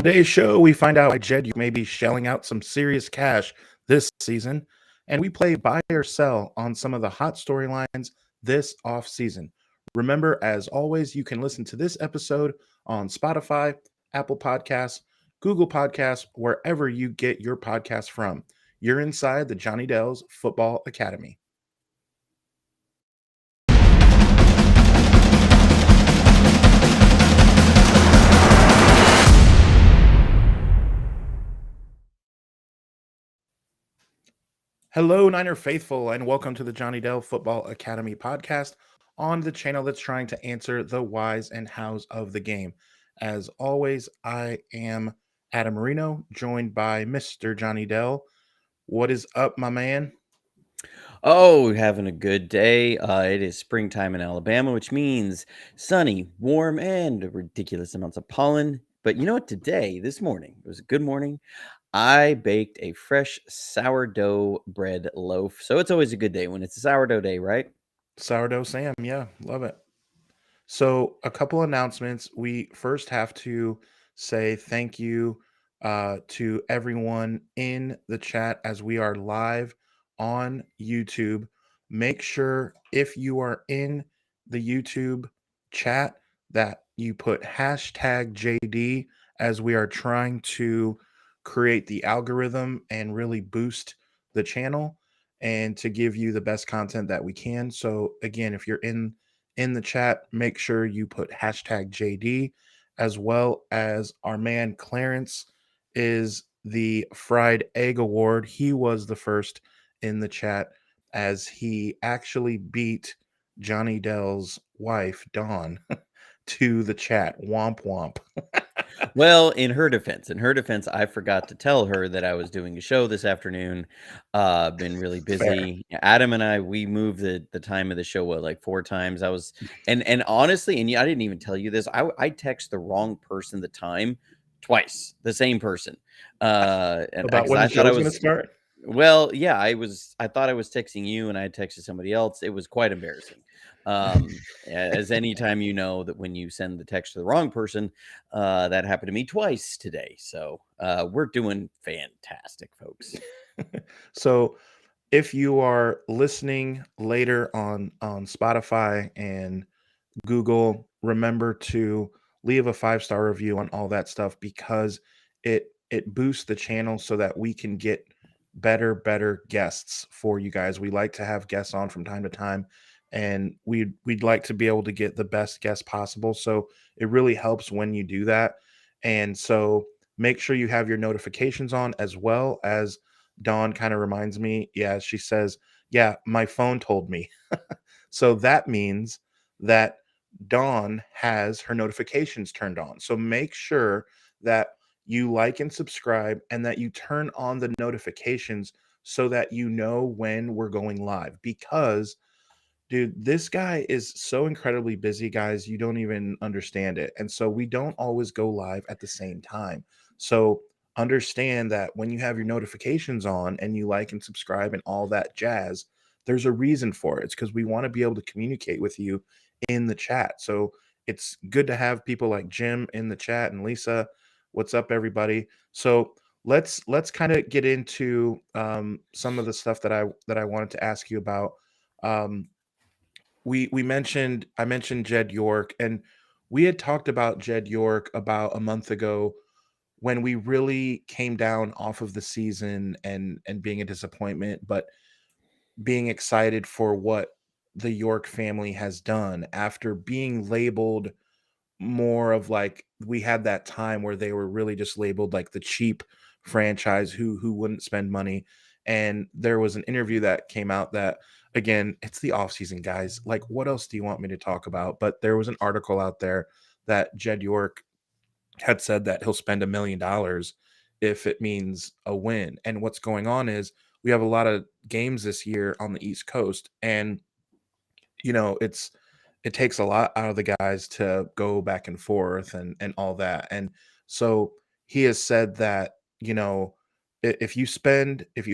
today's show, we find out why Jed may be shelling out some serious cash this season, and we play buy or sell on some of the hot storylines this off season. Remember, as always, you can listen to this episode on Spotify, Apple Podcasts, Google Podcasts, wherever you get your podcasts from. You're inside the Johnny Dell's Football Academy. Hello, Niner Faithful, and welcome to the Johnny Dell Football Academy podcast on the channel that's trying to answer the whys and hows of the game. As always, I am Adam Marino, joined by Mr. Johnny Dell. What is up, my man? Oh, having a good day. It is springtime in Alabama, which means sunny, warm, and ridiculous amounts of pollen. But you know what? This morning, it was a good morning. I baked a fresh sourdough bread loaf. So it's always a good day when it's a sourdough day, right? Sourdough Sam, yeah, love it. So, a couple announcements. We first have to say thank you to everyone in the chat as we are live on YouTube. Make sure if you are in the YouTube chat that you put hashtag JD as we are trying to create the algorithm and really boost the channel and to give you the best content that we can. So, again, if you're in the chat, make sure you put hashtag JD, as well as our man Clarence is the Fried Egg Award. He was the first in the chat as he actually beat Johnny Dell's wife, Dawn, to the chat. Womp womp. Well, in her defense, I forgot to tell her that I was doing a show this afternoon. Been really Fair. busy. Adam and I, we moved the time of the show like 4 times. And honestly, I didn't even tell you this. I text the wrong person the time twice, the same person. And About because when I the thought I show's going to was start? well, yeah, I thought I was texting you and I had texted somebody else. It was quite embarrassing. As any time you know that when you send the text to the wrong person, that happened to me twice today. So we're doing fantastic, folks. So, if you are listening later on Spotify and Google, remember to leave a 5-star review on all that stuff because it boosts the channel so that we can get better guests for you guys. We like to have guests on from time to time, and we'd like to be able to get the best guests possible. So it really helps when you do that. And so make sure you have your notifications on, as well as Dawn kind of reminds me. Yeah, she says, yeah, my phone told me. So that means that Dawn has her notifications turned on. So make sure that you like and subscribe and that you turn on the notifications so that you know when we're going live. Because, dude, this guy is so incredibly busy, guys. You don't even understand it. And so we don't always go live at the same time. So understand that when you have your notifications on and you like and subscribe and all that jazz, there's a reason for it. It's because we want to be able to communicate with you in the chat. So it's good to have people like Jim in the chat and Lisa. What's up, everybody? So let's kind of get into some of the stuff that I wanted to ask you about. Um, we mentioned I mentioned Jed York, and we had talked about Jed York about a month ago when we really came down off of the season and being a disappointment, but being excited for what the York family has done after being labeled more of like we had that time where they were really just labeled like the cheap franchise who wouldn't spend money. And there was an interview that came out that, again, it's the off season, guys, like what else do you want me to talk about? But there was an article out there that Jed York had said that he'll spend $1 million if it means a win. And what's going on is we have a lot of games this year on the East Coast, and it takes a lot out of the guys to go back and forth and all that. And so he has said that, if you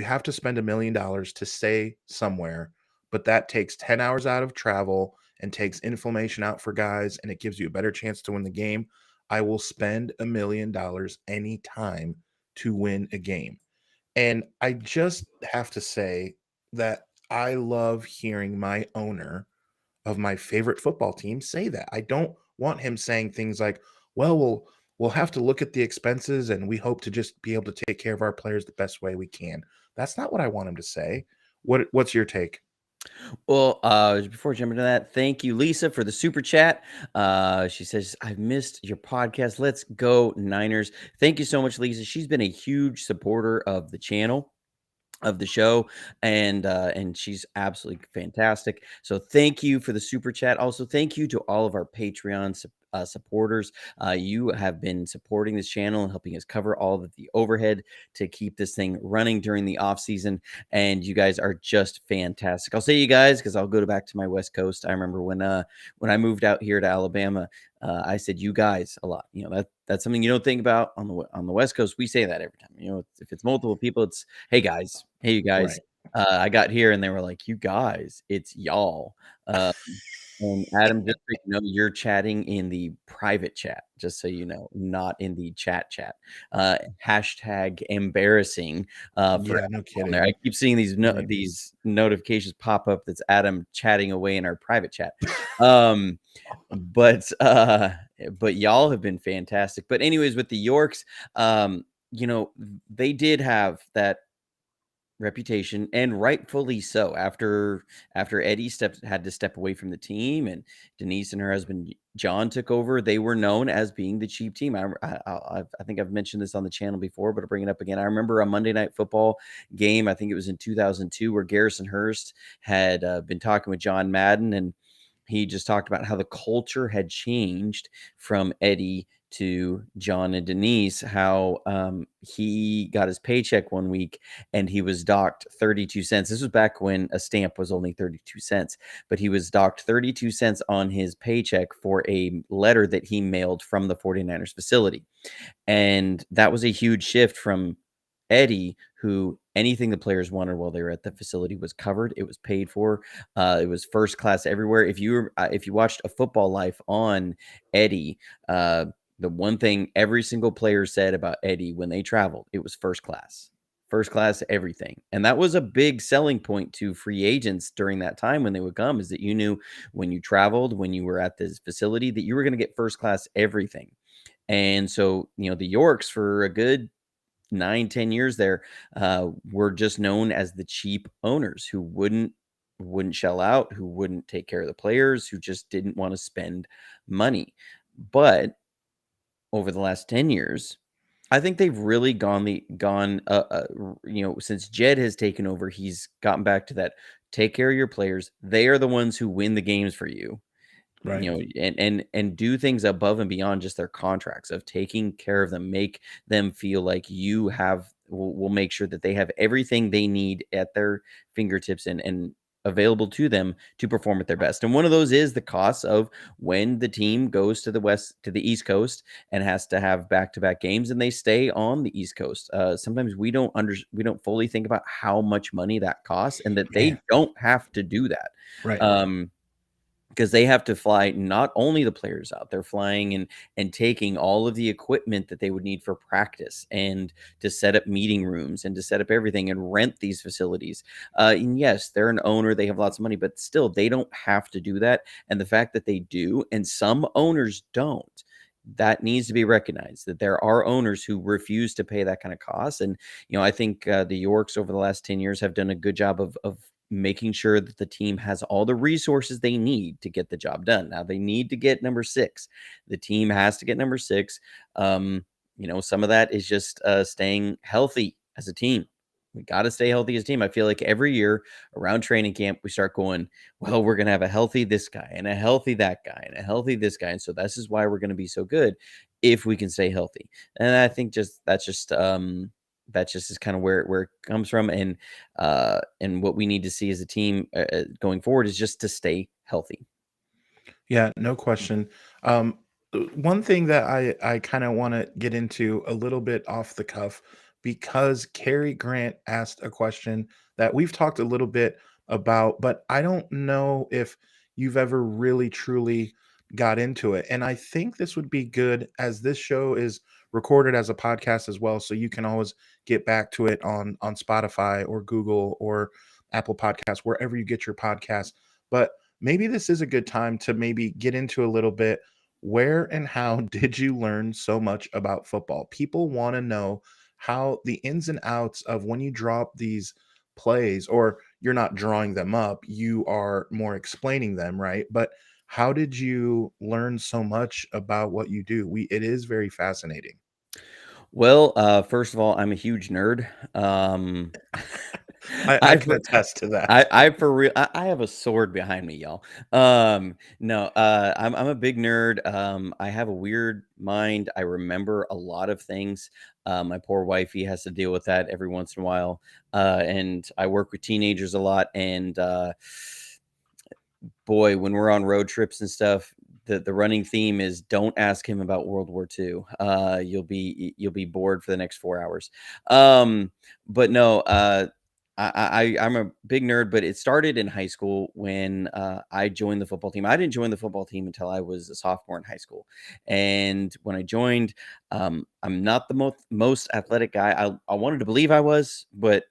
have to spend $1 million to stay somewhere, but that takes 10 hours out of travel and takes inflammation out for guys and it gives you a better chance to win the game, I will spend $1 million anytime to win a game. And I just have to say that I love hearing my owner of my favorite football team say that. I don't want him saying things like, "Well, we'll have to look at the expenses and we hope to just be able to take care of our players the best way we can." That's not what I want him to say. What's your take? Well, before jumping into that, thank you, Lisa, for the super chat. She says, I've missed your podcast. Let's go, Niners. Thank you so much, Lisa. She's been a huge supporter of the channel, of the show, and she's absolutely fantastic. So thank you for the super chat. Also, thank you to all of our Patreon supporters. You have been supporting this channel and helping us cover all of the overhead to keep this thing running during the off season. And you guys are just fantastic. I'll say you guys because I'll go back to my West Coast. I remember when I moved out here to Alabama, I said you guys a lot. You know, that's something you don't think about on the West Coast. We say that every time. You know, if it's multiple people, it's hey guys, hey you guys. Right. I got here and they were like, you guys, it's y'all. And Adam, just so you know, you're chatting in the private chat, just so you know, not in the chat. Hashtag embarrassing for Yeah, no on there. kidding. I keep seeing Right. these notifications pop up. That's Adam chatting away in our private chat. Um, but y'all have been fantastic. But anyways, with the Yorks, you know, they did have that reputation, and rightfully so. After Eddie had to step away from the team, and Denise and her husband John took over, they were known as being the cheap team. I think I've mentioned this on the channel before, but I'll bring it up again. I remember a Monday Night Football game. I think it was in 2002, where Garrison Hurst had been talking with John Madden, and he just talked about how the culture had changed from Eddie to John and Denise, how he got his paycheck one week and he was docked 32 cents. This was back when a stamp was only 32 cents, but he was docked 32 cents on his paycheck for a letter that he mailed from the 49ers facility. And that was a huge shift from Eddie, who anything the players wanted while they were at the facility was covered. It was paid for. It was first class everywhere. If you watched A Football Life on Eddie, the one thing every single player said about Eddie when they traveled, it was first class everything. And that was a big selling point to free agents during that time when they would come, is that you knew when you traveled, when you were at this facility, that you were going to get first class everything. And so, you know, the Yorks for a good 9-10 years there were just known as the cheap owners who wouldn't shell out, who wouldn't take care of the players, who just didn't want to spend money. But over the last 10 years, I think they've really you know, since Jed has taken over, he's gotten back to that: take care of your players. They are the ones who win the games for you, Right. you know, and do things above and beyond just their contracts, of taking care of them, make them feel like you have will make sure that they have everything they need at their fingertips and available to them to perform at their best. And one of those is the costs of when the team goes to the East Coast and has to have back-to-back games, and they stay on the East Coast. Sometimes we don't fully think about how much money that costs, and that Yeah. they don't have to do that. Right. Because they have to fly not only the players out, they're flying and taking all of the equipment that they would need for practice, and to set up meeting rooms, and to set up everything, and rent these facilities. And yes, they're an owner, they have lots of money, but still they don't have to do that. And the fact that they do, and some owners don't, that needs to be recognized, that there are owners who refuse to pay that kind of cost. And you know, I think the Yorks over the last 10 years have done a good job of making sure that the team has all the resources they need to get the job done. Now they need to get number 6. The team has to get number 6. You know, some of that is just staying healthy as a team. We got to stay healthy as a team. I feel like every year around training camp, we start going, well, we're going to have a healthy this guy, and a healthy that guy, and a healthy this guy. And so this is why we're going to be so good if we can stay healthy. And I think that's just is kind of where it comes from. And what we need to see as a team going forward is just to stay healthy. Yeah, no question. One thing that I kind of want to get into a little bit off the cuff, because Cary Grant asked a question that we've talked a little bit about, but I don't know if you've ever really truly got into it. And I think this would be good, as this show is recorded as a podcast as well, so you can always get back to it on Spotify or Google or Apple Podcasts, wherever you get your podcasts. But maybe this is a good time to maybe get into a little bit, where and how did you learn so much about football? People want to know how the ins and outs of when you drop these plays, or you're not drawing them up, you are more explaining them, right? But how did you learn so much about what you do? It is very fascinating. Well, first of all, I'm a huge nerd. I I can for attest to that. I for real I have a sword behind me, y'all. No, I'm a big nerd. I have a weird mind. I remember a lot of things. My poor wifey has to deal with that every once in a while. And I work with teenagers a lot, and boy, when we're on road trips and stuff, the running theme is don't ask him about World War II. You'll be bored for the next 4 hours. But no, I'm a big nerd, but it started in high school when I joined the football team. I didn't join the football team until I was a sophomore in high school, and when I joined, I'm not the most athletic guy. I wanted to believe I was, but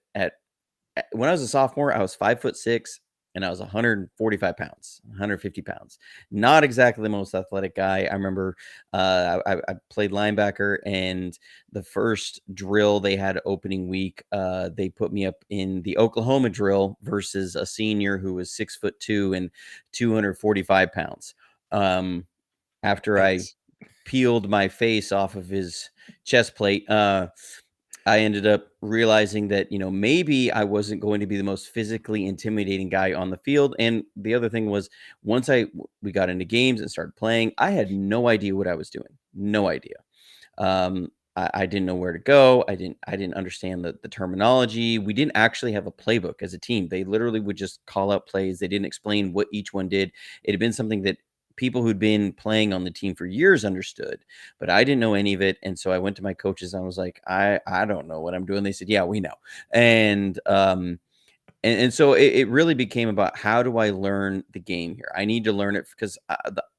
when I was a sophomore, I was 5'6" and I was 145 pounds, 150 pounds. Not exactly the most athletic guy. I remember I played linebacker, and the first drill they had opening week, they put me up in the Oklahoma drill versus a senior who was 6'2" and 245 pounds. Um, After I Yikes. peeled my face off of his chest plate, I ended up realizing that, maybe I wasn't going to be the most physically intimidating guy on the field. And the other thing was, once we got into games and started playing, I had no idea what I was doing. No idea. I didn't know where to go. I didn't understand the terminology. We didn't actually have a playbook as a team. They literally would just call out plays. They didn't explain what each one did. It had been something that people who'd been playing on the team for years understood, but I didn't know any of it. And so I went to my coaches and I was like, I don't know what I'm doing. They said, yeah, we know. And and so it really became about, how do I learn the game here? I need to learn it because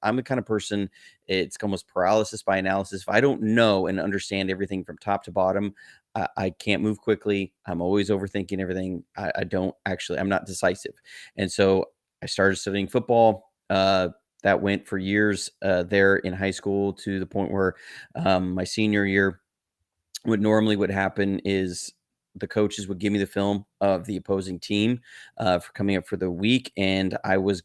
I'm the kind of person, it's almost paralysis by analysis. If I don't know and understand everything from top to bottom, I can't move quickly. I'm always overthinking everything. I don't actually, I'm not decisive. And so I started studying football. That went for years there in high school, to the point where my senior year, what normally would happen is the coaches would give me the film of the opposing team for coming up for the week, and I was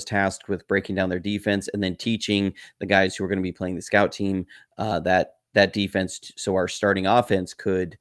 tasked with breaking down their defense and then teaching the guys who were going to be playing the scout team that defense, so our starting offense could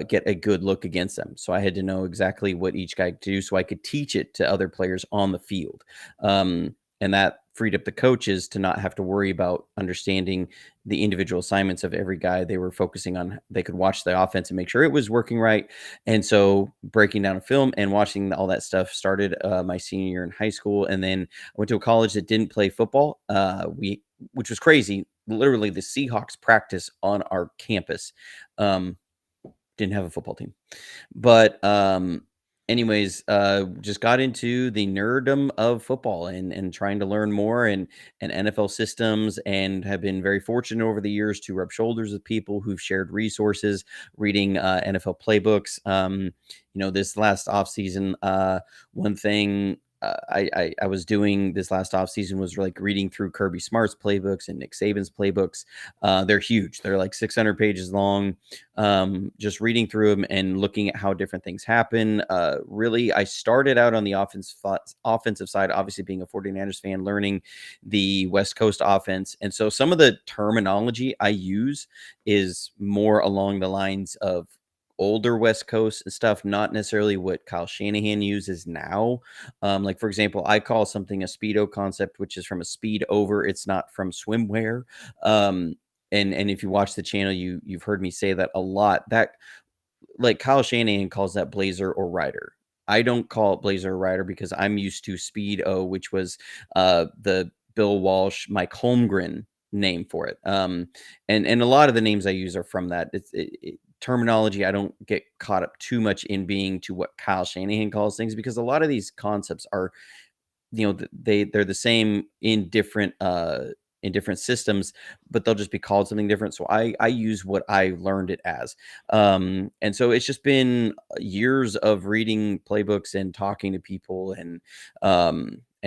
get a good look against them. So I had to know exactly what each guy could do so I could teach it to other players on the field. And that freed up the coaches to not have to worry about understanding the individual assignments of every guy. They were focusing on, they could watch the offense and make sure it was working right. And so breaking down a film and watching all that stuff started my senior year in high school. And then I went to a college that didn't play football. Which was crazy. Literally, the Seahawks practice on our campus. Didn't have a football team, but anyways, just got into the nerddom of football, and trying to learn more, and NFL systems, and have been very fortunate over the years to rub shoulders with people who've shared resources, reading NFL playbooks. This last offseason, one thing I was doing this last offseason was like reading through Kirby Smart's playbooks and Nick Saban's playbooks. They're huge. They're like 600 pages long. Just reading through them and looking at how different things happen. Really, I started out on the offensive side, obviously being a 49ers fan, learning the West Coast offense. And so some of the terminology I use is more along the lines of older West Coast and stuff, not necessarily what Kyle Shanahan uses now. Like, for example, I call something a speedo concept, which is from a speed over. It's not from swimwear. And if you watch the channel, you've heard me say that a lot. That, like, Kyle Shanahan calls that blazer or rider. I don't call it blazer or rider because I'm used to Speedo, which was the Bill Walsh, Mike Holmgren name for it. And a lot of the names I use are from that. Terminology, I don't get caught up too much in being to what Kyle Shanahan calls things, because a lot of these concepts are they're the same in different systems, but they'll just be called something different. So I use what I learned it as. And so it's just been years of reading playbooks and talking to people and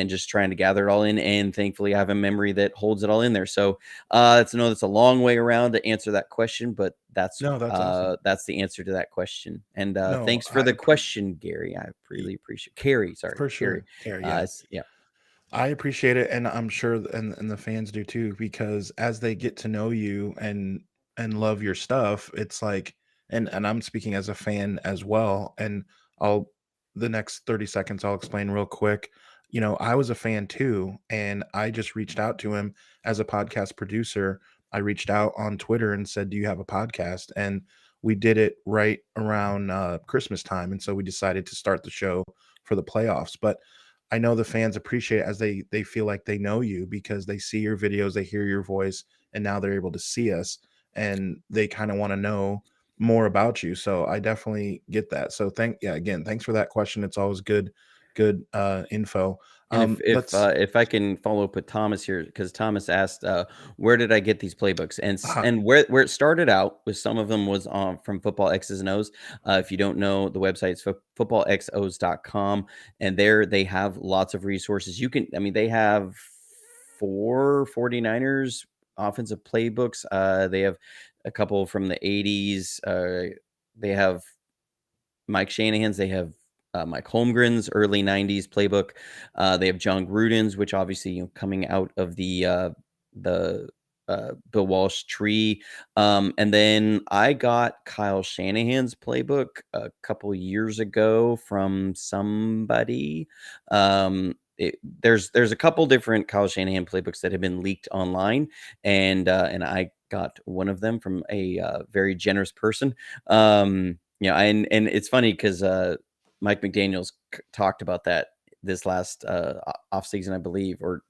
just trying to gather it all in. And thankfully, I have a memory that holds it all in there. So that's a long way around to answer that question, but No, that's awesome. that's the answer to that question. And No, thanks for the question, Gary. I really appreciate Carrie. Sorry, for Carrie. sure. Yeah. Yeah. I appreciate it, and I'm sure, and the fans do too, because as they get to know you and love your stuff, it's like, and I'm speaking as a fan as well, and I'll the next 30 seconds I'll explain real quick. I was a fan too, and I just reached out to him as a podcast producer. I reached out on Twitter and said, "Do you have a podcast?" And we did it right around Christmas time, and so we decided to start the show for the playoffs. But I know the fans appreciate it as they feel like they know you because they see your videos, they hear your voice, and now they're able to see us and they kind of want to know more about you. So I definitely get that. So again, thanks for that question. It's always good info. And Let's if I can follow up with Thomas here, because Thomas asked, where did I get these playbooks? ah, And where it started out with some of them was from Football X's and O's. If you don't know, the website's footballxos.com, and there they have lots of resources. They have 49ers offensive playbooks. They have a couple from the 80s. They have Mike Shanahan's. They have Mike Holmgren's early '90s playbook. They have John Gruden's, which obviously coming out of the Bill Walsh tree. And then I got Kyle Shanahan's playbook a couple years ago from somebody. There's a couple different Kyle Shanahan playbooks that have been leaked online, and I got one of them from a very generous person. And it's funny because Mike McDaniels talked about that this last off season, I believe, or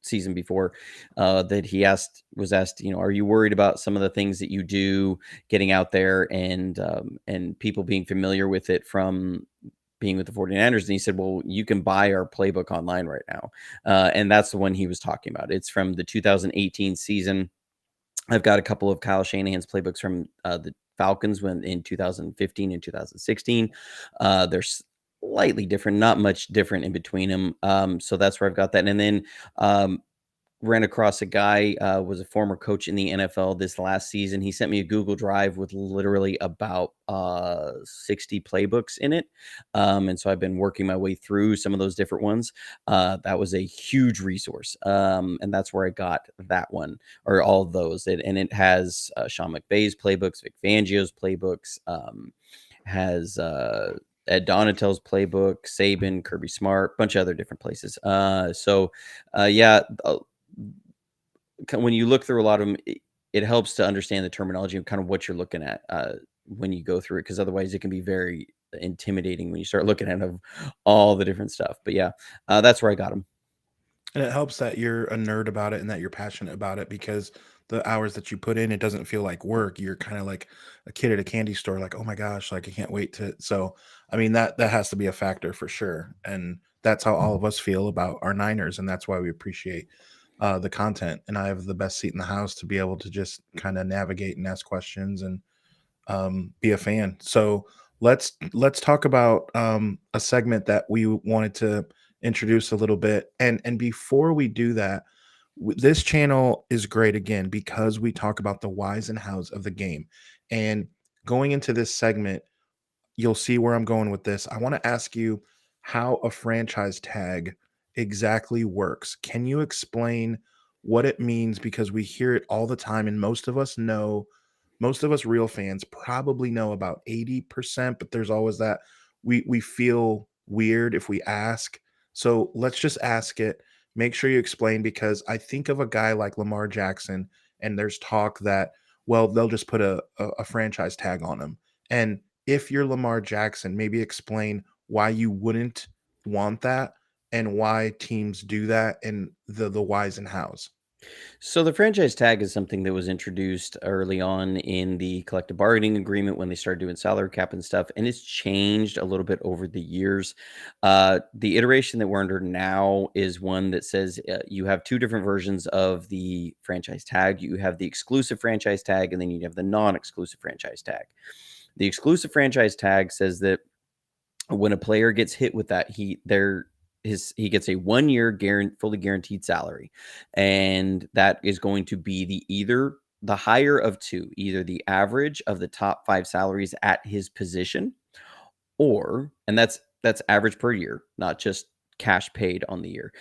season before, that was asked, are you worried about some of the things that you do getting out there and people being familiar with it from being with the 49ers? And he said, well, you can buy our playbook online right now. And that's the one he was talking about. It's from the 2018 season. I've got a couple of Kyle Shanahan's playbooks from the Falcons when in 2015 and 2016. They're slightly different, not much different in between them. So that's where I've got that. And then ran across a guy, was a former coach in the NFL this last season. He sent me a Google Drive with literally about 60 playbooks in it. And so I've been working my way through some of those different ones. That was a huge resource. And that's where I got that one, or all of those. And it has Sean McVay's playbooks, Vic Fangio's playbooks, has Ed Donatel's playbook, Saban, Kirby Smart, bunch of other different places. When you look through a lot of them, it helps to understand the terminology and kind of what you're looking at when you go through it, because otherwise it can be very intimidating when you start looking at all the different stuff. But yeah, that's where I got them. and it helps that you're a nerd about it and that you're passionate about it because the hours that you put in, it doesn't feel like work. You're kind of like a kid at a candy store, like, oh my gosh, like I can't wait to. So, I mean, that has to be a factor for sure. And that's how all of us feel about our Niners. And that's why we appreciate the content. And I have the best seat in the house to be able to just kind of navigate and ask questions and be a fan. So let's talk about a segment that we wanted to introduce a little bit. And before we do that, this channel is great again because we talk about the whys and hows of the game. And going into this segment, you'll see where I'm going with this. I want to ask you how a franchise tag exactly works. Can you explain what it means? Because we hear it all the time, and most of us real fans probably know about 80%, but there's always that we feel weird if we ask. So let's just ask it. Make sure you explain because I think of a guy like Lamar Jackson, and there's talk that, well, they'll just put a franchise tag on him. And if you're Lamar Jackson, maybe explain why you wouldn't want that and why teams do that and the whys and hows. So the franchise tag is something that was introduced early on in the collective bargaining agreement when they started doing salary cap and stuff, and it's changed a little bit over the years. The iteration that we're under now is one that says you have two different versions of the franchise tag. You have the exclusive franchise tag, and then you have the non-exclusive franchise tag. The exclusive franchise tag says that when a player gets hit with that, he gets a 1 year fully guaranteed salary, and that is going to be either the higher of two, either the average of the top 5 salaries at his position, and that's average per year, not just cash paid on the year,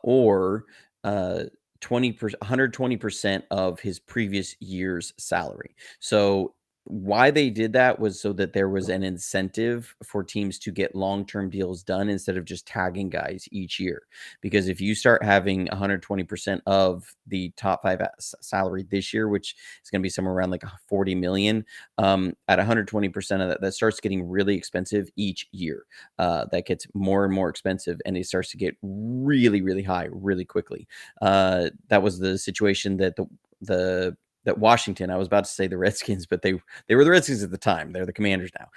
or 120% of his previous year's salary. So why they did that was so that there was an incentive for teams to get long-term deals done instead of just tagging guys each year. Because if you start having 120% of the top five salary this year, which is going to be somewhere around like 40 million, at 120% of that, that starts getting really expensive each year. That gets more and more expensive, and it starts to get really, really high really quickly. That was the situation that that Washington, I was about to say the Redskins, but they were the Redskins at the time. They're the Commanders now.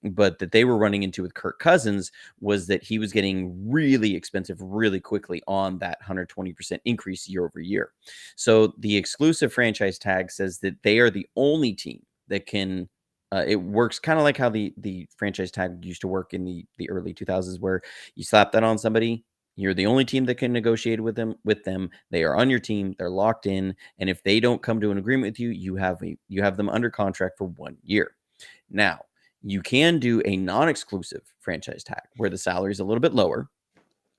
But that they were running into with Kirk Cousins was that he was getting really expensive really quickly on that 120% increase year over year. So the exclusive franchise tag says that they are the only team that can. It works kind of like how the franchise tag used to work in the early 2000s, where you slap that on somebody. You're the only team that can negotiate with them. They are on your team. They're locked in, and if they don't come to an agreement with you, you have them under contract for 1 year. Now, you can do a non-exclusive franchise tag where the salary is a little bit lower,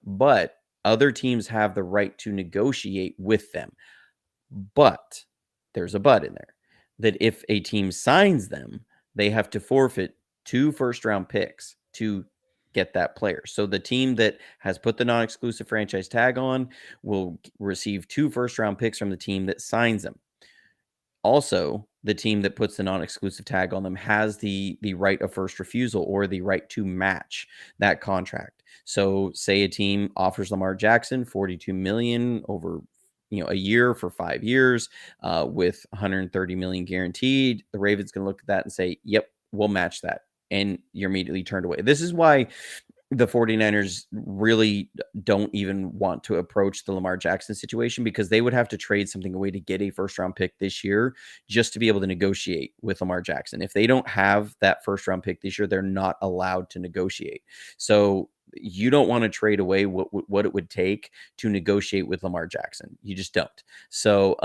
but other teams have the right to negotiate with them. But there's a but in there, that if a team signs them, they have to forfeit 2 first-round picks to get that player. So the team that has put the non-exclusive franchise tag on will receive 2 first-round picks from the team that signs them. Also, the team that puts the non-exclusive tag on them has the right of first refusal, or the right to match that contract. So say a team offers Lamar Jackson 42 million over a year for 5 years, with 130 million guaranteed. The Ravens can look at that and say, yep, we'll match that, and you're immediately turned away. This is why the 49ers really don't even want to approach the Lamar Jackson situation, because they would have to trade something away to get a first round pick this year just to be able to negotiate with Lamar Jackson. If they don't have that first round pick this year, they're not allowed to negotiate. So you don't want to trade away what it would take to negotiate with Lamar Jackson. You just don't. So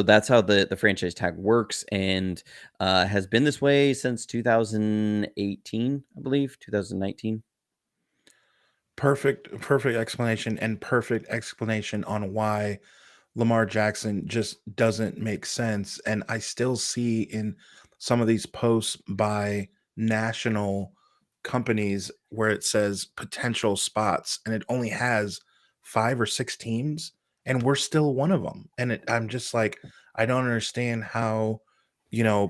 that's how the franchise tag works, and has been this way since 2018, I believe, 2019. Perfect explanation, and perfect explanation on why Lamar Jackson just doesn't make sense. And I still see in some of these posts by national companies where it says potential spots, and it only has 5 or 6 teams, and we're still one of them. And I'm just like, I don't understand how,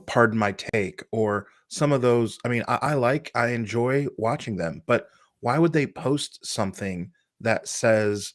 pardon my take, or some of those. I mean, I enjoy watching them, but why would they post something that says,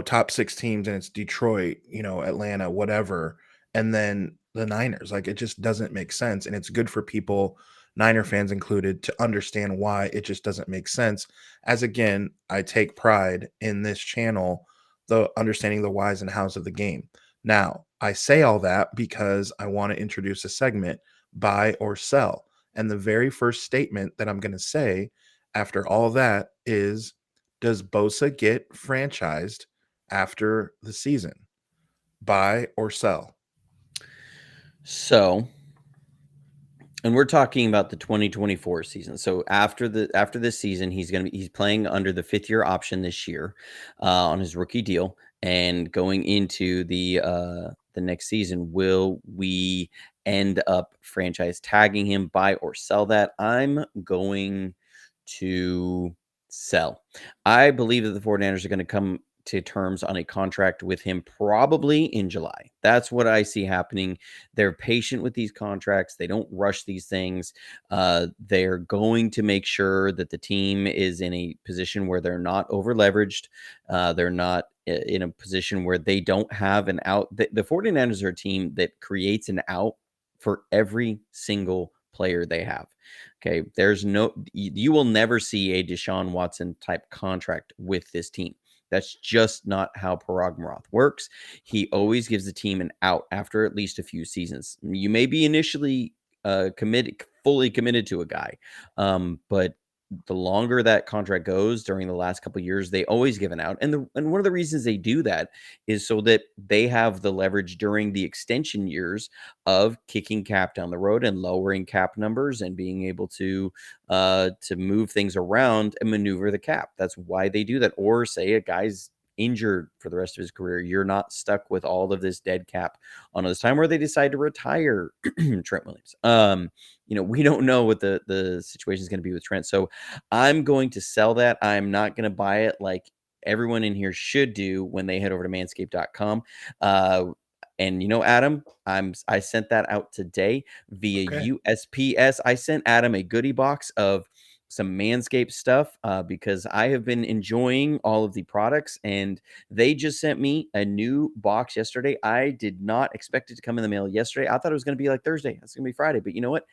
top 6 teams, and it's Detroit, Atlanta, whatever, and then the Niners? Like, it just doesn't make sense. And it's good for people, Niner fans included, to understand why it just doesn't make sense. As again, I take pride in this channel, the understanding the whys and hows of the game. Now, I say all that because I want to introduce a segment, buy or sell. And the very first statement that I'm going to say after all that is, does Bosa get franchised after the season? Buy or sell? So, and we're talking about the 2024 season. So after this season, he's playing under the 5th-year option this year, on his rookie deal, and going into the next season, will we end up franchise tagging him, buy or sell that? I'm going to sell. I believe that the 49ers are going to come to terms on a contract with him probably in July. That's what I see happening. They're patient with these contracts. They don't rush these things. They're going to make sure that the team is in a position where they're not over leveraged. They're not in a position where they don't have an out. The 49ers are a team that creates an out for every single player they have. Okay. You will never see a Deshaun Watson type contract with this team. That's just not how Parag Marath works. He always gives the team an out after at least a few seasons. You may be initially fully committed to a guy, but the longer that contract goes during the last couple of years, they always give an out. And one of the reasons they do that is so that they have the leverage during the extension years of kicking cap down the road and lowering cap numbers and being able to move things around and maneuver the cap. That's why they do that. Or say a guy's injured for the rest of his career, you're not stuck with all of this dead cap on this time where they decide to retire Trent Williams. We don't know what the situation is going to be with Trent. So I'm going to sell that. I'm not going to buy it like everyone in here should do when they head over to manscaped.com. And Adam, I sent that out today via USPS. I sent Adam a goodie box of some Manscaped stuff because I have been enjoying all of the products, and they just sent me a new box yesterday. I did not expect it to come in the mail yesterday. I thought it was going to be like Thursday. It's going to be Friday, but you know what?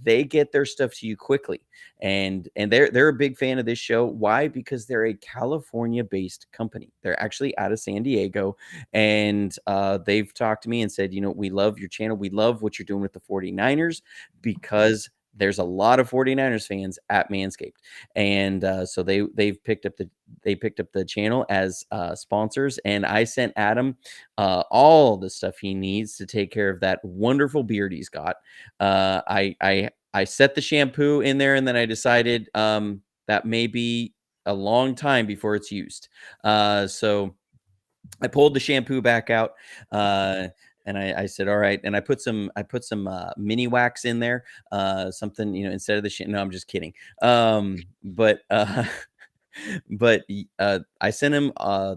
They get their stuff to you quickly, and they're a big fan of this show. Why? Because they're a California-based company. They're actually out of San Diego, and they've talked to me and said, we love your channel. We love what you're doing with the 49ers because there's a lot of 49ers fans at Manscaped. And so they've picked up the channel as sponsors. And I sent Adam all the stuff he needs to take care of that wonderful beard he's got. I set the shampoo in there, and then I decided that may be a long time before it's used. So I pulled the shampoo back out. And I said, all right. And I put some mini wax in there, something, instead of the shit. No, I'm just kidding. But I sent him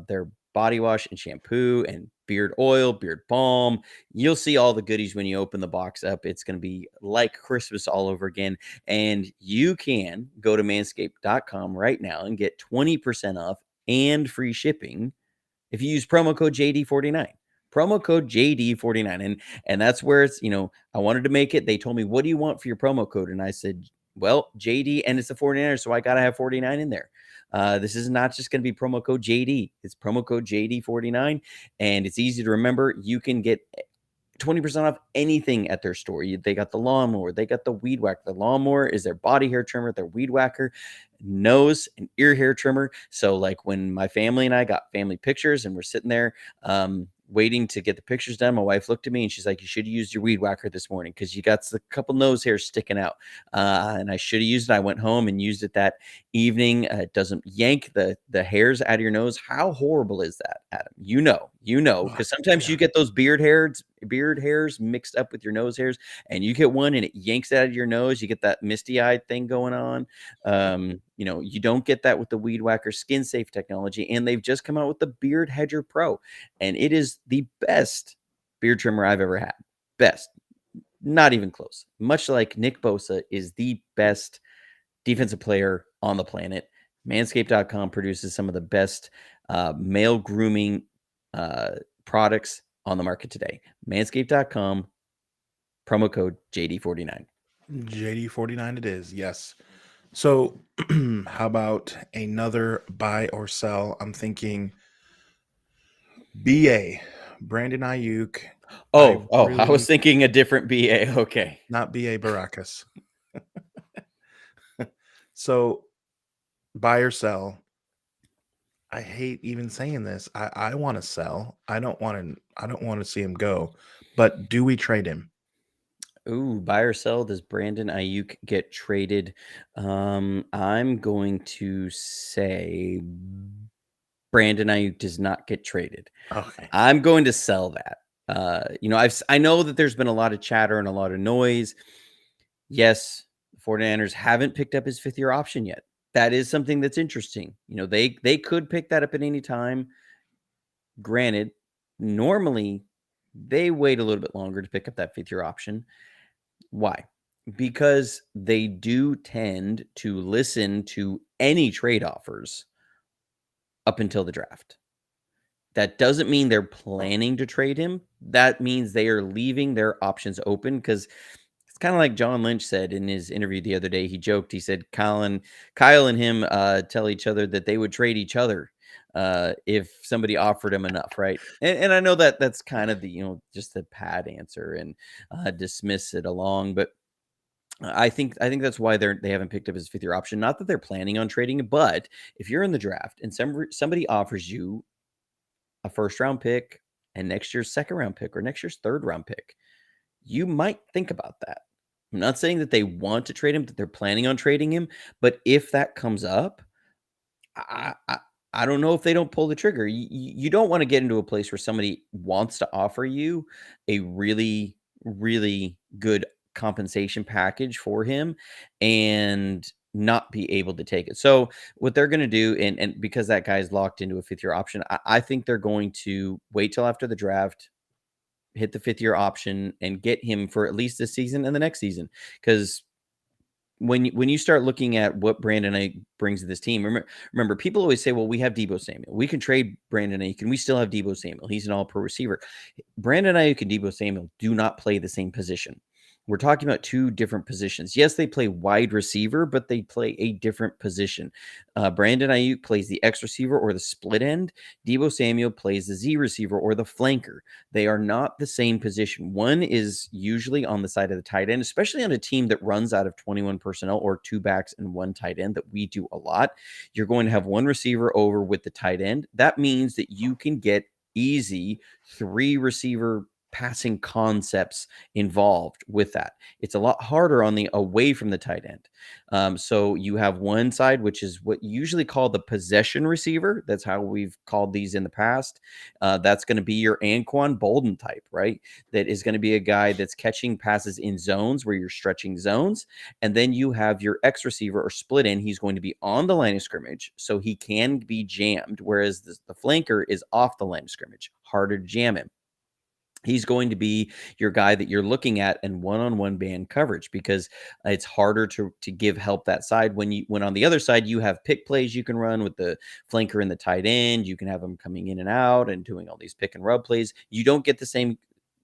their body wash and shampoo and beard oil, beard balm. You'll see all the goodies when you open the box up. It's going to be like Christmas all over again. And you can go to manscaped.com right now and get 20% off and free shipping if you use promo code JD49. Promo code JD49. And that's where it's, I wanted to make it. They told me, what do you want for your promo code? And I said, well, JD, and it's the 49ers, so I got to have 49 in there. This is not just going to be promo code JD. It's promo code JD49. And it's easy to remember. You can get 20% off anything at their store. They got the lawnmower. They got the weed whacker. The lawnmower is their body hair trimmer, their weed whacker, nose and ear hair trimmer. So like when my family and I got family pictures and we're sitting there waiting to get the pictures done, my wife looked at me and she's like, you should have used your weed whacker this morning because you got a couple nose hairs sticking out. And I should have used it. I went home and used it that evening. It doesn't yank the hairs out of your nose. How horrible is that, Adam? Because sometimes you get those beard hairs mixed up with your nose hairs, and you get one and it yanks out of your nose. You get that misty-eyed thing going on. You don't get that with the Weed Whacker skin safe technology, and they've just come out with the Beard Hedger Pro, and it is the best beard trimmer I've ever had. Best, not even close. Much like Nick Bosa is the best defensive player on the planet, Manscaped.com produces some of the best male grooming products on the market today. Manscaped.com, promo code JD49. JD49 it is, yes. So how about another buy or sell? I'm thinking BA, Brandon Ayuk. I was thinking a different BA. Okay. Not BA Baracus. So buy or sell. I hate even saying this. I want to sell. I don't want to see him go. But do we trade him? Ooh, buy or sell? Does Brandon Ayuk get traded? I'm going to say Brandon Ayuk does not get traded. Okay. I'm going to sell that. I know that there's been a lot of chatter and a lot of noise. Yes, the 49ers haven't picked up his 5th-year option yet. That is something that's interesting. They could pick that up at any time. Granted, normally they wait a little bit longer to pick up that fifth year option. Why? Because they do tend to listen to any trade offers up until the draft. That doesn't mean they're planning to trade him. That means they are leaving their options open because it's kind of like John Lynch said in his interview the other day. He joked. He said Kyle and him tell each other that they would trade each other if somebody offered him enough, right? And I know that that's kind of the just the pad answer and dismiss it along, but I think that's why they haven't picked up his fifth year option. Not that they're planning on trading it, but if you're in the draft and somebody offers you a first round pick and next year's second round pick or next year's third round pick, you might think about that. I'm not saying that they want to trade him, that they're planning on trading him, but if that comes up, I I, I don't know if they don't pull the trigger. You don't want to get into a place where somebody wants to offer you a really, really good compensation package for him and not be able to take it. So what they're going to do, and because that guy's locked into a fifth year option, I think they're going to wait till after the draft, hit the fifth year option, and get him for at least this season and the next season. Because when you start looking at what Brandon Ayuk brings to this team, remember people always say, "Well, we have Deebo Samuel. We can trade Brandon Ayuk, and we still have Deebo Samuel. He's an All-Pro receiver." Brandon Ayuk and Deebo Samuel do not play the same position. We're talking about two different positions. Yes, they play wide receiver, but they play a different position. Brandon Ayuk plays the X receiver or the split end. Deebo Samuel plays the Z receiver or the flanker. They are not the same position. One is usually on the side of the tight end, especially on a team that runs out of 21 personnel or two backs and one tight end that we do a lot. You're going to have one receiver over with the tight end. That means that you can get easy three receiver passing concepts involved with that. It's a lot harder on the away from the tight end. So you have one side, which is what you usually call the possession receiver. That's how we've called these in the past. That's going to be your Anquan Bolden type, right? That is going to be a guy that's catching passes in zones where you're stretching zones. And then you have your X receiver or split end. He's going to be on the line of scrimmage, so he can be jammed, whereas the flanker is off the line of scrimmage, harder to jam him. He's going to be your guy that you're looking at in one-on-one man coverage because it's harder to give help that side when on the other side you have pick plays you can run with the flanker and the tight end. You can have them coming in and out and doing all these pick and rub plays. You don't get the same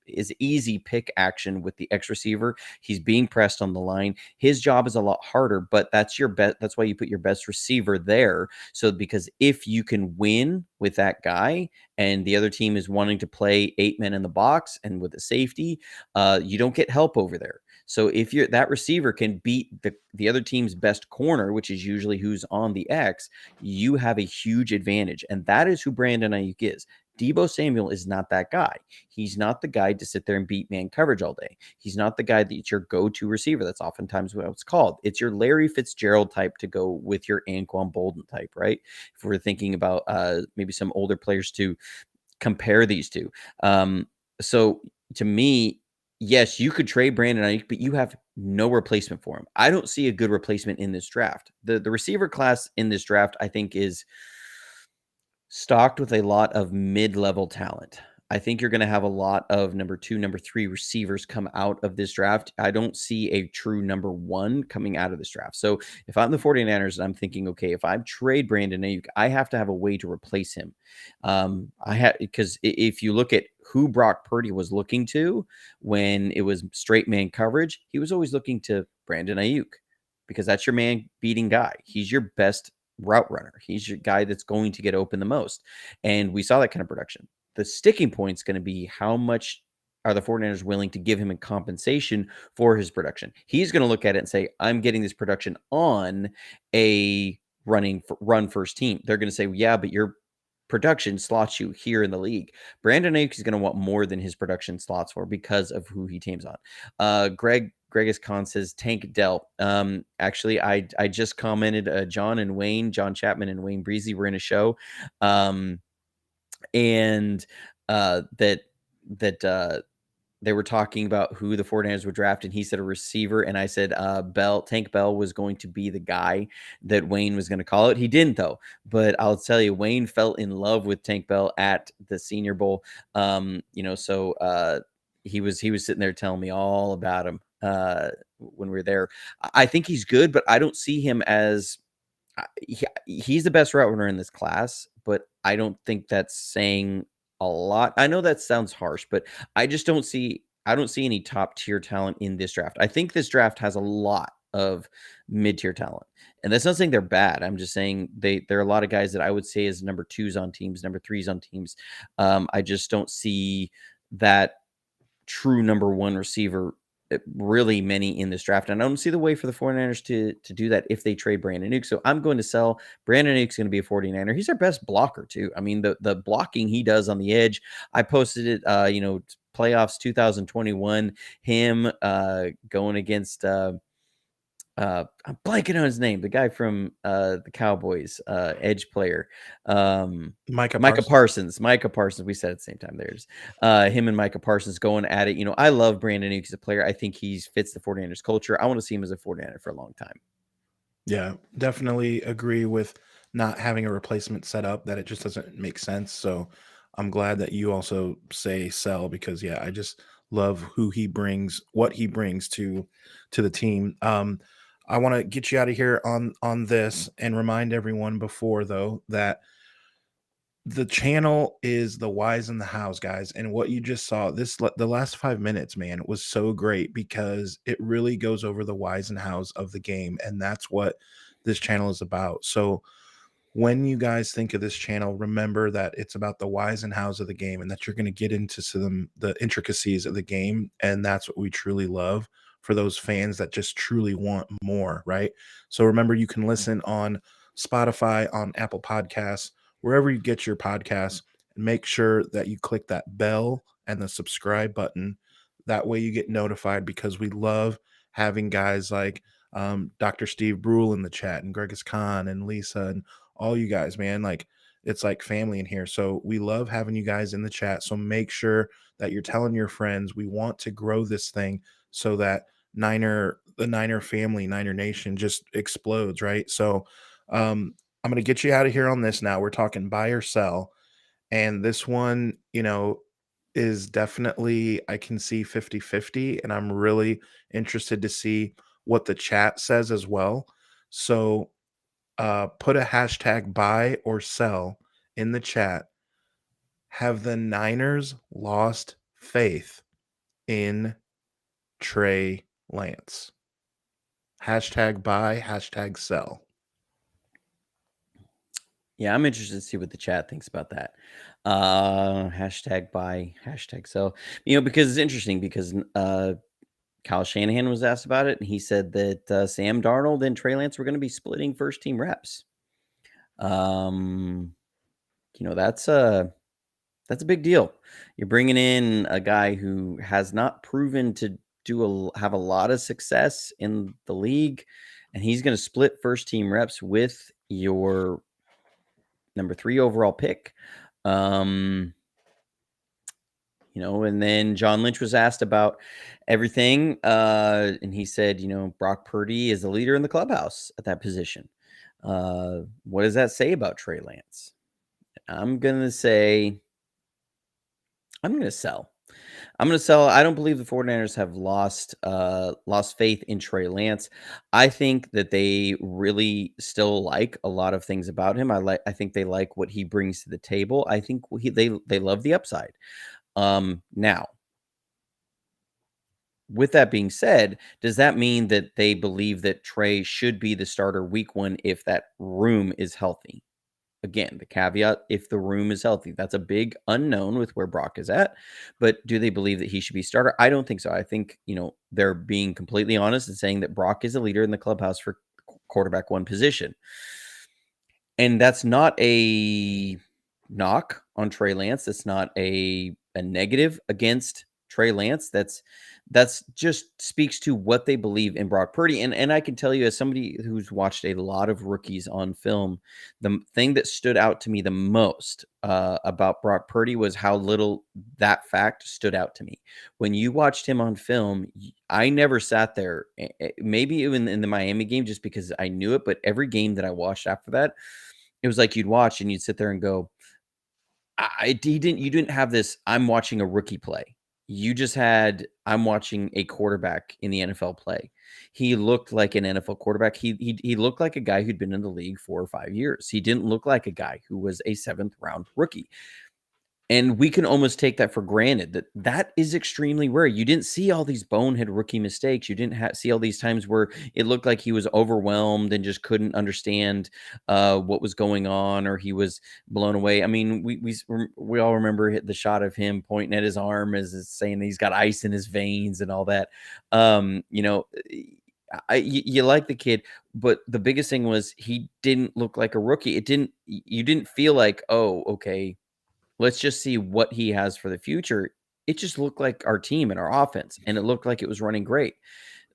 is easy pick action with the X receiver. He's being pressed on the line. His job is a lot harder, but that's your bet. That's why you put your best receiver there. So because if you can win with that guy and the other team is wanting to play 8 men in the box and with a safety, you don't get help over there. So if that receiver can beat the other team's best corner, which is usually who's on the X, you have a huge advantage. And that is who Brandon Ayuk is. Deebo Samuel is not that guy. He's not the guy to sit there and beat man coverage all day. He's not the guy that's your go-to receiver. That's oftentimes what it's called. It's your Larry Fitzgerald type to go with your Anquan Bolden type, right? If we're thinking about maybe some older players to compare these two. So to me, yes, you could trade Brandon Ayuk, but you have no replacement for him. I don't see a good replacement in this draft. The receiver class in this draft, I think, is stocked with a lot of mid-level talent. I think you're going to have a lot of number 2, number 3 receivers come out of this draft. I don't see a true number 1 coming out of this draft. So if I'm the 49ers and I'm thinking, okay, if I trade Brandon Ayuk, I have to have a way to replace him. Because if you look at who Brock Purdy was looking to when it was straight man coverage, he was always looking to Brandon Ayuk because that's your man beating guy. He's your best route runner. He's your guy that's going to get open the most. And we saw that kind of production. The sticking point is going to be how much are the 49ers willing to give him in compensation for his production. He's going to look at it and say, I'm getting this production on a run first team. They're going to say, yeah, but your production slots you here in the league. Brandon Ayuk is going to want more than his production slots for because of who he teams on. Greg Khan says Tank Dell. Actually, I just commented. John Chapman and Wayne Breezy were in a show, and that they were talking about who the 49ers would draft, and he said a receiver, and I said Tank Bell was going to be the guy that Wayne was going to call it. He didn't, though. But I'll tell you, Wayne fell in love with Tank Bell at the Senior Bowl. So he was sitting there telling me all about him when we were there. I think he's good, but I don't see him as he's the best route runner in this class, but I don't think that's saying a lot. I know that sounds harsh, but I don't see any top tier talent in this draft. I think this draft has a lot of mid-tier talent. And that's not saying they're bad. I'm just saying there are a lot of guys that I would say as number 2s on teams, number 3s on teams. I just don't see that true number 1 receiver really many in this draft. And I don't see the way for the 49ers to do that if they trade Brandon Ayuk. So I'm going to sell. Brandon Ayuk's going to be a 49er. He's our best blocker too. I mean, the blocking he does on the edge, I posted it, playoffs 2021, him going against I'm blanking on his name, the guy from the Cowboys, edge player. Micah Parsons. We said at the same time. There's him and Micah Parsons going at it. I love Brandon Ayuk as a player. I think he fits the 49ers culture. I want to see him as a 49er for a long time. Yeah, definitely agree with not having a replacement set up, that it just doesn't make sense. So I'm glad that you also say sell, because yeah, I just love what he brings to the team. I want to get you out of here on this and remind everyone before, though, that the channel is the Wise in the House, guys. And what you just saw, the last 5 minutes, man, it was so great because it really goes over the Wise and Hows of the game. And that's what this channel is about. So when you guys think of this channel, remember that it's about the whys and hows of the game, and that you're going to get into the intricacies of the game. And that's what we truly love for those fans that just truly want more, right? So remember, you can listen on Spotify, on Apple Podcasts, wherever you get your podcasts. Make sure that you click that bell and the subscribe button. That way you get notified, because we love having guys like Dr. Steve Brule in the chat, and Gregus Khan and Lisa and all you guys, man. Like, it's like family in here. So we love having you guys in the chat. So make sure that you're telling your friends. We want to grow this thing so that the Niner family, Niner Nation just explodes, right? So I'm going to get you out of here on this now. We're talking buy or sell. And this one, is definitely, I can see 50-50, and I'm really interested to see what the chat says as well. So put a hashtag buy or sell in the chat. Have the Niners lost faith in Trey Lance? Hashtag buy, hashtag sell. Yeah, I'm interested to see what the chat thinks about that. Hashtag buy, hashtag sell. Because it's interesting, because Kyle Shanahan was asked about it, and he said that Sam Darnold and Trey Lance were going to be splitting first team reps. That's a big deal. You're bringing in a guy who has not proven to have a lot of success in the league, and he's going to split first team reps with your number 3 overall pick. And then John Lynch was asked about everything, and he said, Brock Purdy is the leader in the clubhouse at that position. What does that say about Trey Lance? I'm going to sell. I'm going to sell. I don't believe the 49ers have lost faith in Trey Lance. I think that they really still like a lot of things about him. I think they like what he brings to the table. I think they love the upside. Now, with that being said, does that mean that they believe that Trey should be the starter week 1 if that room is healthy? Again, the caveat, if the room is healthy, that's a big unknown with where Brock is at. But do they believe that he should be starter? I don't think so. I think, they're being completely honest and saying that Brock is a leader in the clubhouse for quarterback 1 position. And that's not a knock on Trey Lance. That's not a negative against Trey Lance, that's just speaks to what they believe in Brock Purdy. And I can tell you, as somebody who's watched a lot of rookies on film, the thing that stood out to me the most about Brock Purdy was how little that fact stood out to me. When you watched him on film, I never sat there, maybe even in the Miami game, just because I knew it. But every game that I watched after that, it was like you'd watch and you'd sit there and go, you didn't have this, I'm watching a rookie play. You just had, I'm watching a quarterback in the NFL play. He looked like an NFL quarterback. He looked like a guy who'd been in the league 4 or 5 years. He didn't look like a guy who was a 7th round rookie. And we can almost take that for granted, that is extremely rare. You didn't see all these bonehead rookie mistakes. You didn't see all these times where it looked like he was overwhelmed and just couldn't understand what was going on, or he was blown away. I mean, we all remember the shot of him pointing at his arm as saying he's got ice in his veins and all that. You know, you like the kid, but the biggest thing was he didn't look like a rookie. You didn't feel like, oh, okay, let's just see what he has for the future. It just looked like our team and our offense, and it looked like it was running great.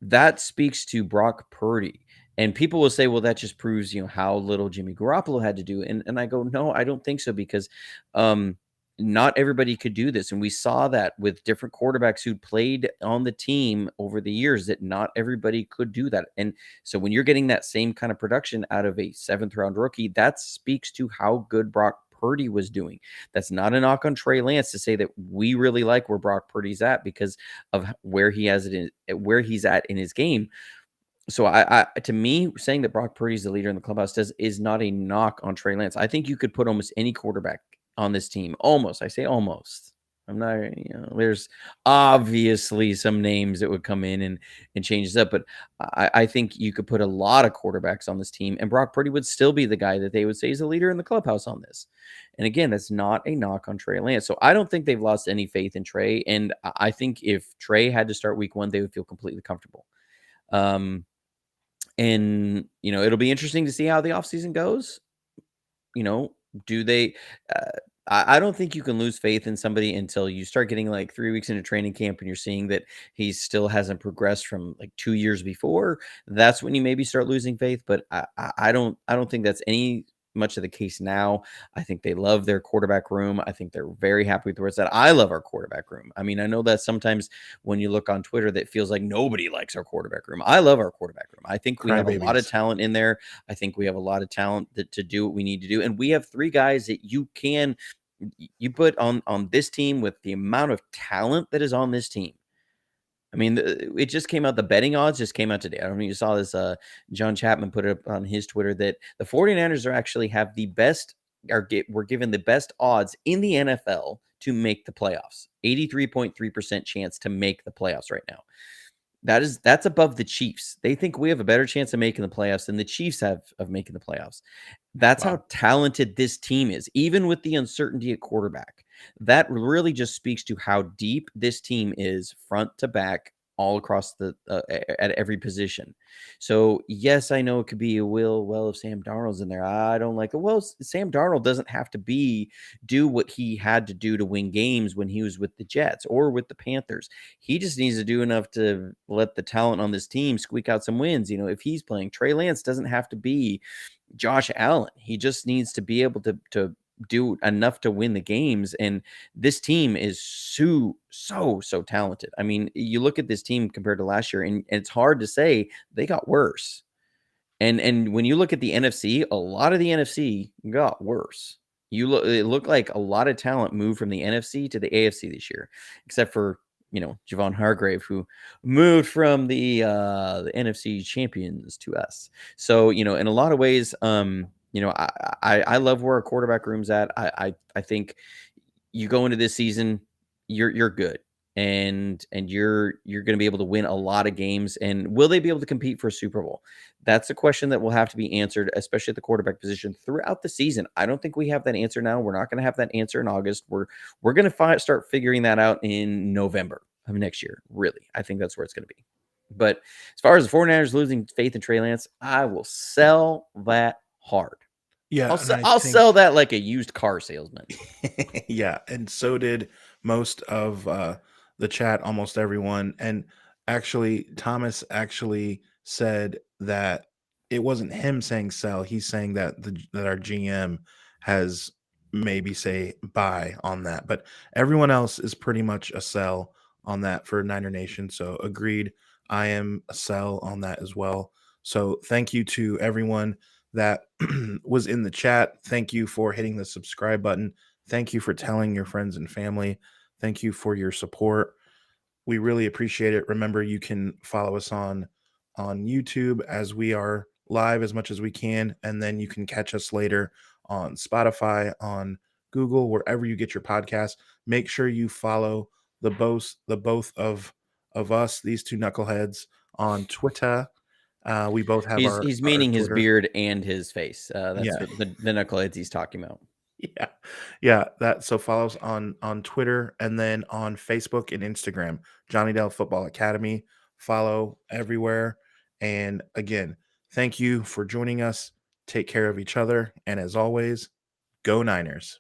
That speaks to Brock Purdy. And people will say, well, that just proves, how little Jimmy Garoppolo had to do. And I go, no, I don't think so, because not everybody could do this. And we saw that with different quarterbacks who played on the team over the years, that not everybody could do that. And so when you're getting that same kind of production out of a 7th round rookie, that speaks to how good Brock Purdy was doing. That's not a knock on Trey Lance to say that we really like where Brock Purdy's at because of where he has it in, where he's at in his game. So I to me, saying that Brock Purdy's the leader in the clubhouse is not a knock on Trey Lance. I think you could put almost any quarterback on this team. Almost. I say almost. I'm not, there's obviously some names that would come in and change this up, but I think you could put a lot of quarterbacks on this team, and Brock Purdy would still be the guy that they would say is the leader in the clubhouse on this. And again, that's not a knock on Trey Lance. So I don't think they've lost any faith in Trey. And I think if Trey had to start week 1, they would feel completely comfortable. And, it'll be interesting to see how the offseason goes. Do they, I don't think you can lose faith in somebody until you start getting like 3 weeks into training camp and you're seeing that he still hasn't progressed from like 2 years before. That's when you maybe start losing faith. But I don't think that's any much of the case now. I think they love their quarterback room. I think they're very happy with where it's at. I love our quarterback room. I mean, I know that sometimes when you look on Twitter, that feels like nobody likes our quarterback room. I love our quarterback room. I think we have a lot of talent in there. I think we have a lot of talent to do what we need to do. And we have 3 guys that you put on this team with the amount of talent that is on this team. I mean, it just came out. The betting odds just came out today. I don't know if you saw this. John Chapman put it up on his Twitter that the 49ers have the best, were given the best odds in the NFL to make the playoffs. 83.3% chance to make the playoffs right now. That's above the Chiefs. They think we have a better chance of making the playoffs than the Chiefs have of making the playoffs. That's how talented this team is, even with the uncertainty at quarterback. That really just speaks to how deep this team is, front to back, all across at every position. So yes, I know it could be a if Sam Darnold's in there. I don't like it. Well, Sam Darnold doesn't have to do what he had to do to win games when he was with the Jets or with the Panthers. He just needs to do enough to let the talent on this team squeak out some wins. If he's playing, Trey Lance doesn't have to be Josh Allen. He just needs to be able to do enough to win the games. And this team is so talented. I mean, you look at this team compared to last year, and it's hard to say they got worse. And when you look at the NFC, a lot of the NFC got worse. It looked like a lot of talent moved from the NFC to the AFC this year, except for Javon Hargrave, who moved from the NFC champions to us. So in a lot of ways, I love where our quarterback room's at. I think you go into this season, you're good, and you're going to be able to win a lot of games. And will they be able to compete for a Super Bowl? That's a question that will have to be answered, especially at the quarterback position throughout the season. I don't think we have that answer now. We're not going to have that answer in August. We're going to start figuring that out in November of next year. Really, I think that's where it's going to be. But as far as the 49ers losing faith in Trey Lance, I will sell that hard. Yeah, I'll sell that like a used car salesman. Yeah, and so did most of the chat, almost everyone. And actually, Thomas actually said that it wasn't him saying sell. He's saying that that our GM has maybe say buy on that. But everyone else is pretty much a sell on that for Niner Nation. So agreed. I am a sell on that as well. So thank you to everyone that was in the chat. Thank you for hitting the subscribe button. Thank you for telling your friends and family. Thank you for your support. We really appreciate it. Remember, you can follow us on YouTube as we are live as much as we can, and then you can catch us later on Spotify, on Google, wherever you get your podcast. Make sure you follow the both of us, these two knuckleheads, on Twitter. We both have He's our meaning his Twitter. beard and his face. That's Yeah, what the knuckleheads he's talking about. yeah, yeah. That so follow us on Twitter and then on Facebook and Instagram. Johnny Dell Football Academy. Follow everywhere. And again, thank you for joining us. Take care of each other, and as always, go Niners.